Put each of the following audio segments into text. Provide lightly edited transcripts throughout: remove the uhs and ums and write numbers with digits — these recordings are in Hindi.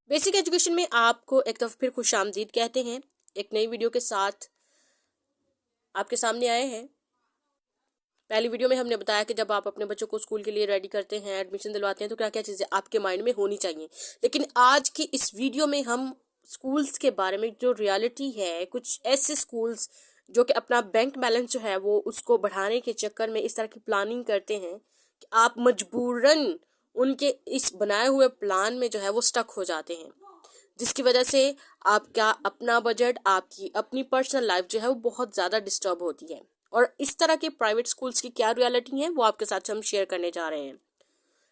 बेसिक एजुकेशन में आपको एक दफ़ा फिर खुशामदीद कहते हैं। एक नई वीडियो के साथ आपके सामने आए हैं। पहली वीडियो में हमने बताया कि जब आप अपने बच्चों को स्कूल के लिए रेडी करते हैं, एडमिशन दिलवाते हैं, तो क्या क्या चीज़ें आपके माइंड में होनी चाहिए। लेकिन आज की इस वीडियो में हम स्कूल्स के बारे में जो रियलिटी है, कुछ ऐसे स्कूल्स जो कि अपना बैंक बैलेंस जो है वो उसको बढ़ाने के चक्कर में इस तरह की प्लानिंग करते हैं कि आप मजबूरन उनके इस बनाए हुए प्लान में जो है वो स्टक हो जाते हैं, जिसकी वजह से आपका अपना बजट, आपकी अपनी पर्सनल लाइफ जो है वो बहुत ज़्यादा डिस्टर्ब होती है। और इस तरह के प्राइवेट स्कूल्स की क्या रियलिटी है वो आपके साथ हम शेयर करने जा रहे हैं।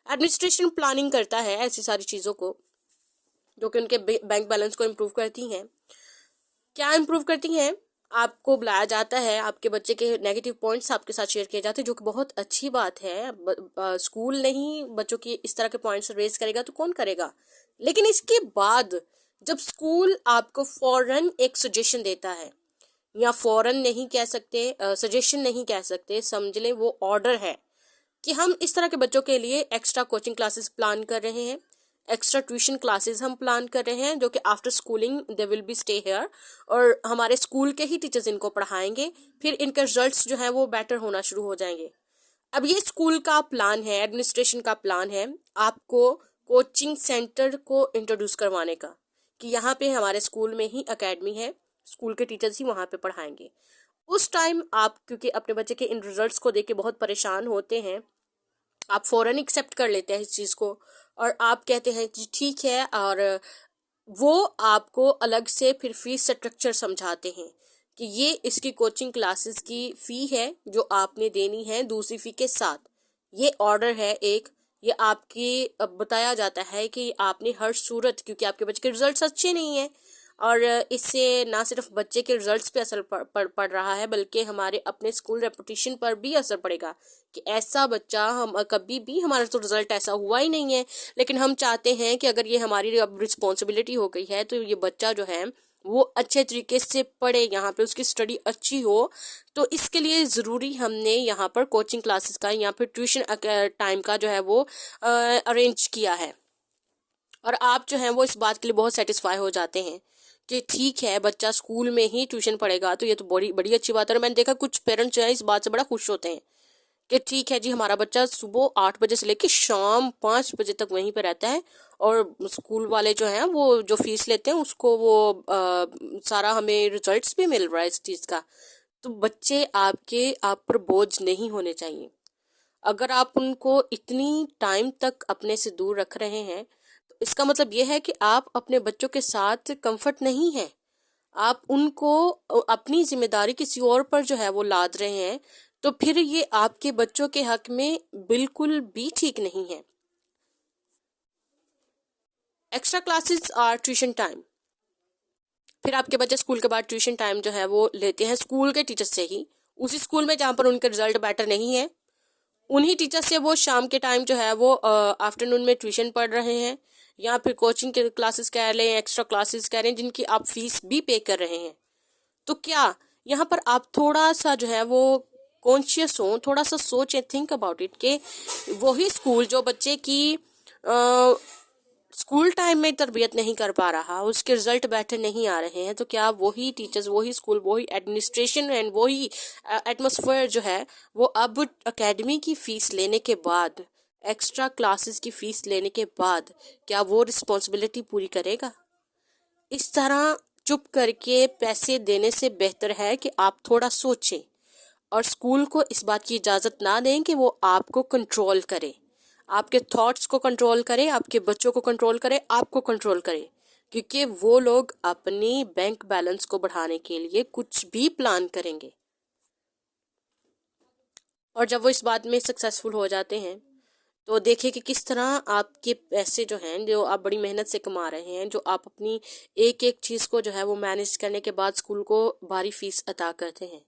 एडमिनिस्ट्रेशन प्लानिंग करता है ऐसी सारी चीज़ों को जो कि उनके बैंक बैलेंस को इम्प्रूव करती हैं। क्या इम्प्रूव करती हैं? आपको बुलाया जाता है, आपके बच्चे के नेगेटिव पॉइंट्स आपके साथ शेयर किए जाते हैं, जो कि बहुत अच्छी बात है। स्कूल नहीं बच्चों की इस तरह के पॉइंट्स रेज करेगा तो कौन करेगा। लेकिन इसके बाद जब स्कूल आपको फौरन एक सजेशन देता है, या फौरन नहीं कह सकते, सजेशन नहीं कह सकते, समझ लें वो ऑर्डर है कि हम इस तरह के बच्चों के लिए एक्स्ट्रा कोचिंग क्लासेस प्लान कर रहे हैं, एक्स्ट्रा ट्यूशन क्लासेस हम प्लान कर रहे हैं, जो कि after schooling they will be stay here, और हमारे स्कूल के ही टीचर्स इनको पढ़ाएंगे, फिर इनके रिजल्ट्स जो हैं वो बेटर होना शुरू हो जाएंगे। अब ये स्कूल का प्लान है, एडमिनिस्ट्रेशन का प्लान है आपको कोचिंग सेंटर को इंट्रोड्यूस करवाने का, कि यहाँ पे हमारे स्कूल में ही एकेडमी है, स्कूल के टीचर्स ही वहाँ पे पढ़ाएंगे। उस टाइम आप क्योंकि अपने बच्चे के इन रिजल्ट्स को देख के बहुत परेशान होते हैं, आप फौरन एक्सेप्ट कर लेते हैं इस चीज़ को, और आप कहते हैं जी ठीक है, और वो आपको अलग से फिर फीस स्ट्रक्चर समझाते हैं कि ये इसकी कोचिंग क्लासेस की फ़ी है जो आपने देनी है दूसरी फ़ी के साथ। ये ऑर्डर है एक, ये आपकी बताया जाता है कि आपने हर सूरत, क्योंकि आपके बच्चे के रिजल्ट्स अच्छे नहीं हैं, और इससे ना सिर्फ बच्चे के रिजल्ट्स पे असर पड़ रहा है, बल्कि हमारे अपने स्कूल रेपुटेशन पर भी असर पड़ेगा कि ऐसा बच्चा, हम कभी भी हमारा तो रिजल्ट ऐसा हुआ ही नहीं है, लेकिन हम चाहते हैं कि अगर ये हमारी अब रिस्पॉन्सिबिलिटी हो गई है तो ये बच्चा जो है वो अच्छे तरीके से पढ़े, यहाँ पे उसकी स्टडी अच्छी हो। तो इसके लिए ज़रूरी हमने यहाँ पर कोचिंग क्लासेस का या फिर ट्यूशन टाइम का जो है वो अरेंज किया है। और आप जो हैं वो इस बात के लिए बहुत सेटिस्फाई हो जाते हैं कि ठीक है बच्चा स्कूल में ही ट्यूशन पढ़ेगा, तो ये तो बड़ी बड़ी अच्छी बात है। और मैंने देखा कुछ पेरेंट्स जो है इस बात से बड़ा खुश होते हैं कि ठीक है जी, हमारा बच्चा सुबह 8 बजे से लेकर शाम 5 बजे तक वहीं पे रहता है, और स्कूल वाले जो हैं वो जो फीस लेते हैं उसको वो सारा हमें रिजल्ट्स भी मिल रहा है इस चीज़ का। तो बच्चे आपके आप पर बोझ नहीं होने चाहिए। अगर आप उनको इतनी टाइम तक अपने से दूर रख रहे हैं तो इसका मतलब ये है कि आप अपने बच्चों के साथ कंफर्ट नहीं है, आप उनको अपनी जिम्मेदारी किसी और पर जो है वो लाद रहे हैं। तो फिर ये आपके बच्चों के हक में बिल्कुल भी ठीक नहीं है। एक्स्ट्रा क्लासेस और ट्यूशन टाइम, फिर आपके बच्चे स्कूल के बाद ट्यूशन टाइम जो है वो लेते हैं स्कूल के टीचर से ही, उसी स्कूल में जहाँ पर उनके रिजल्ट बेटर नहीं है, उन्हीं टीचर से वो शाम के टाइम जो है वो आफ्टरनून में ट्यूशन पढ़ रहे हैं, या फिर कोचिंग के क्लासेस कह लें, एक्स्ट्रा क्लासेस कह रहे हैं, जिनकी आप फीस भी पे कर रहे हैं। तो क्या यहाँ पर आप थोड़ा सा जो है वो कॉन्शियस हो, थोड़ा सा सोचें, थिंक अबाउट इट, कि वही स्कूल जो बच्चे की स्कूल टाइम में तरबियत नहीं कर पा रहा, उसके रिजल्ट बेटर नहीं आ रहे हैं, तो क्या वही टीचर्स, वही स्कूल, वही एडमिनिस्ट्रेशन एंड वही एटमॉस्फेयर जो है वो अब एकेडमी की फ़ीस लेने के बाद, एक्स्ट्रा क्लासेस की फ़ीस लेने के बाद, क्या वो रिस्पॉन्सिबिलिटी पूरी करेगा? इस तरह चुप करके पैसे देने से बेहतर है कि आप थोड़ा सोचें और स्कूल को इस बात की इजाज़त ना दें कि वो आपको कंट्रोल करे, आपके थॉट्स को कंट्रोल करे, आपके बच्चों को कंट्रोल करे, आपको कंट्रोल करे, क्योंकि वो लोग अपनी बैंक बैलेंस को बढ़ाने के लिए कुछ भी प्लान करेंगे। और जब वो इस बात में सक्सेसफुल हो जाते हैं तो देखिए कि किस तरह आपके पैसे जो हैं, जो आप बड़ी मेहनत से कमा रहे हैं, जो आप अपनी एक एक चीज़ को जो है वो मैनेज करने के बाद स्कूल को भारी फीस अदा करते हैं,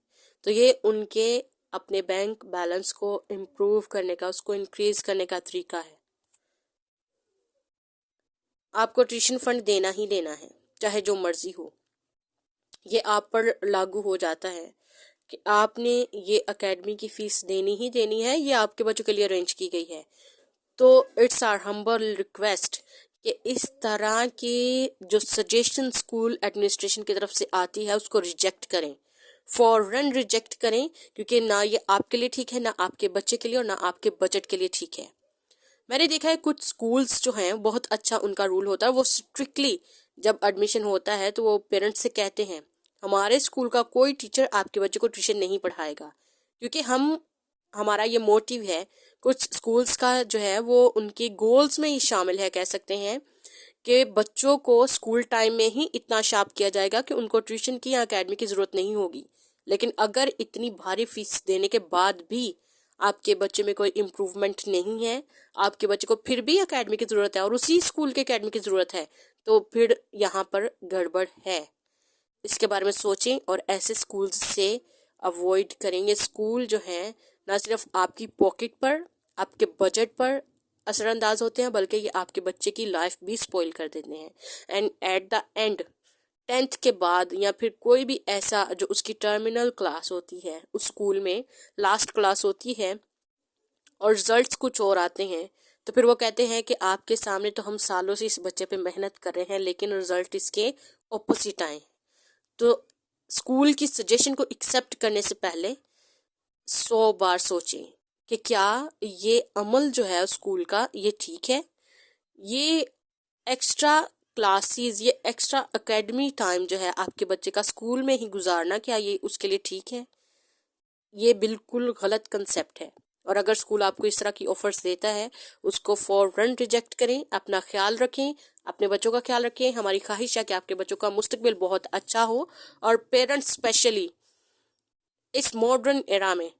तो ये उनके अपने बैंक बैलेंस को इम्प्रूव करने का, उसको इंक्रीज करने का तरीका है। आपको ट्यूशन फंड देना ही देना है, चाहे जो मर्जी हो। ये आप पर लागू हो जाता है कि आपने ये एकेडमी की फ़ीस देनी ही देनी है, ये आपके बच्चों के लिए अरेंज की गई है। तो इट्स आर हम्बल रिक्वेस्ट कि इस तरह के जो सजेशन स्कूल एडमिनिस्ट्रेशन की तरफ से आती है उसको रिजेक्ट करें, फौरन रिजेक्ट करें, क्योंकि ना ये आपके लिए ठीक है, ना आपके बच्चे के लिए, और ना आपके बजट के लिए ठीक है। मैंने देखा है कुछ स्कूल्स जो हैं बहुत अच्छा उनका रूल होता है, वो स्ट्रिक्टली जब एडमिशन होता है तो वो पेरेंट्स से कहते हैं हमारे स्कूल का कोई टीचर आपके बच्चे को ट्यूशन नहीं पढ़ाएगा, क्योंकि हमारा ये मोटिव है। कुछ स्कूल्स का जो है वो उनके गोल्स में ही शामिल है, कह सकते हैं कि बच्चों को स्कूल टाइम में ही इतना शार्प किया जाएगा कि उनको ट्यूशन की या अकेडमी की ज़रूरत नहीं होगी। लेकिन अगर इतनी भारी फीस देने के बाद भी आपके बच्चे में कोई इम्प्रूवमेंट नहीं है, आपके बच्चे को फिर भी अकेडमी की ज़रूरत है और उसी स्कूल के अकेडमी की ज़रूरत है, तो फिर यहाँ पर गड़बड़ है। इसके बारे में सोचें और ऐसे स्कूल से अवॉइड करेंगे। स्कूल जो है ना सिर्फ आपकी पॉकेट पर, आपके बजट पर असरअंदाज होते हैं, बल्कि ये आपके बच्चे की लाइफ भी स्पॉइल कर देते हैं। And at the end 10th के बाद या फिर कोई भी ऐसा जो उसकी टर्मिनल क्लास होती है, उस स्कूल में लास्ट क्लास होती है और रिजल्ट्स कुछ और आते हैं, तो फिर वो कहते हैं कि आपके सामने तो हम सालों से इस बच्चे पे मेहनत कर रहे हैं लेकिन रिजल्ट इसके ऑपोजिट आए। तो स्कूल की सजेशन को एक्सेप्ट करने से पहले 100 बार सोचें कि क्या ये अमल जो है स्कूल का ये ठीक है, ये एक्स्ट्रा क्लासेस, ये एक्स्ट्रा एकेडमी टाइम जो है आपके बच्चे का स्कूल में ही गुजारना, क्या ये उसके लिए ठीक है? ये बिल्कुल गलत कंसेप्ट है। और अगर स्कूल आपको इस तरह की ऑफर्स देता है उसको फौरन रिजेक्ट करें। अपना ख्याल रखें, अपने बच्चों का ख्याल रखें। हमारी ख्वाहिश है कि आपके बच्चों का मुस्तकबिल बहुत अच्छा हो, और पेरेंट्स स्पेशली इस मॉडर्न एरा में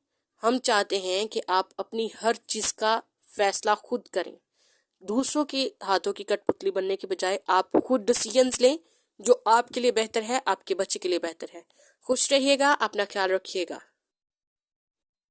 हम चाहते हैं कि आप अपनी हर चीज़ का फैसला खुद करें। दूसरों के हाथों की कठपुतली बनने के बजाय आप खुद डिसीजंस लें जो आपके लिए बेहतर है, आपके बच्चे के लिए बेहतर है। खुश रहिएगा, अपना ख्याल रखिएगा।